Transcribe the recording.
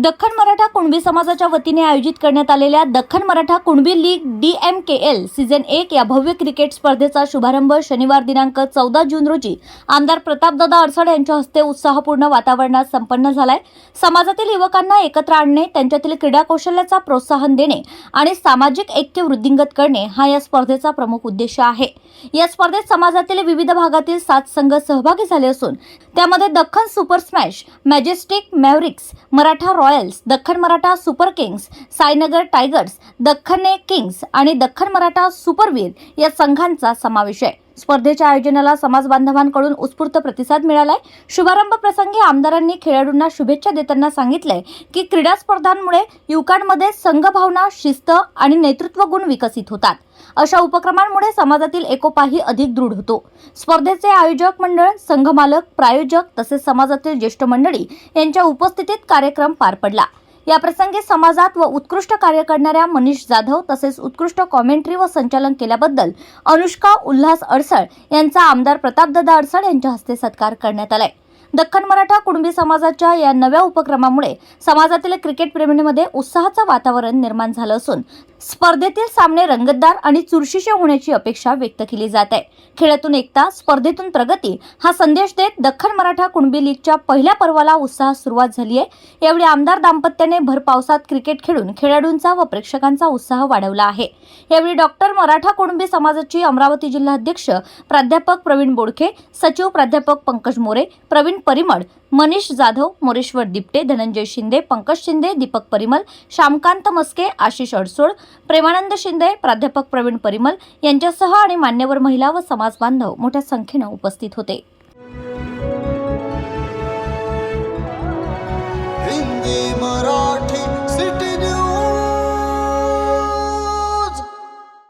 दख्खन मराठा कुणबी समाजाच्या वतीने आयोजित करण्यात आलेल्या Deccan Maratha Kunbi league DMKL season 1 या भव्य क्रिकेट स्पर्धेचा शुभारंभ शनिवार दिनांक 14 जून रोजी आमदार प्रतापदादा अडसड यांच्या हस्ते उत्साहपूर्ण वातावरणात संपन्न झालाय। समाजातील युवकांना एकत्र आणणे, त्यांच्यातील क्रीडा कौशल्याचा प्रोत्साहन देणे आणि सामाजिक ऐक्य वृद्धिंगत करणे हा या स्पर्धेचा प्रमुख उद्देश आहे। या स्पर्धेत समाजातील विविध भागातील 7 संघ सहभागी झाले असून त्यामध्ये Deccan Super Smash, Majestic Mavericks, Maratha Royals, Deccan Maratha Super Kings, Sainagar Tigers, दख्खने किंग्स आणि दख्खन मराठा सुपरवीर या संघांचा समावेश आहे। स्पर्धेच्या आयोजनाला समाज बांधवांकडून उत्स्फूर्त प्रतिसाद मिळालाय। शुभारंभ प्रसंगी आमदारांनी खेळाडूंना शुभेच्छा देताना सांगितले की क्रीडा स्पर्धांमुळे युवकांमध्ये संघभावना, शिस्त आणि नेतृत्व गुण विकसित होतात। अशा उपक्रमांमुळे समाजातील एकोपाही अधिक दृढ होतो। स्पर्धेचे आयोजक मंडळ, संघमालक, प्रायोजक तसेच समाजातील ज्येष्ठ मंडळी यांच्या उपस्थितीत कार्यक्रम पार पडला। या प्रसंगी समाजात व उत्कृष्ट कार्य करणाऱ्या मनीष जाधव तसेच उत्कृष्ट कॉमेंट्री व संचालन केल्याबद्दल अनुष्का उल्हास अडसड यांचा आमदार प्रतापदादा अडसड यांच्या हस्ते सत्कार करण्यात आलाय। दख्खन मराठा कुणबी समाजाच्या या नव्या उपक्रमामुळे समाजातील क्रिकेट प्रेमींमध्ये उत्साहाचं वातावरण निर्माण झालं असून स्पर्धेतील सामने रंगतदार आणि चुरशीचे होण्याची अपेक्षा व्यक्त केली जात आहे। खेळातून एकता, स्पर्धेतून प्रगती हा संदेश देत दख्खन मराठा कुणबी लीगच्या पहिल्या पर्वाला उत्साहात सुरुवात झाली आहे। यावेळी आमदार दाम्पत्याने भर पावसात क्रिकेट खेळून खेळाडूंचा व प्रेक्षकांचा उत्साह वाढवला आहे। यावेळी डॉक्टर मराठा कुणबी समाजाची अमरावती जिल्हा अध्यक्ष प्राध्यापक प्रवीण बोडखे, सचिव प्राध्यापक पंकज मोरे, प्रवीण परिमळ, मनीष जाधव, मोरेश्वर दिपटे, धनंजय शिंदे, पंकज शिंदे, दीपक परिमल, श्यामकांत मस्के, आशिष अडसोड, प्रेमानंद शिंदे, प्राध्यापक प्रवीण परिमल यांच्यासह आणि मान्यवर महिला व समाज बांधव मोठ्या संख्येने उपस्थित होते।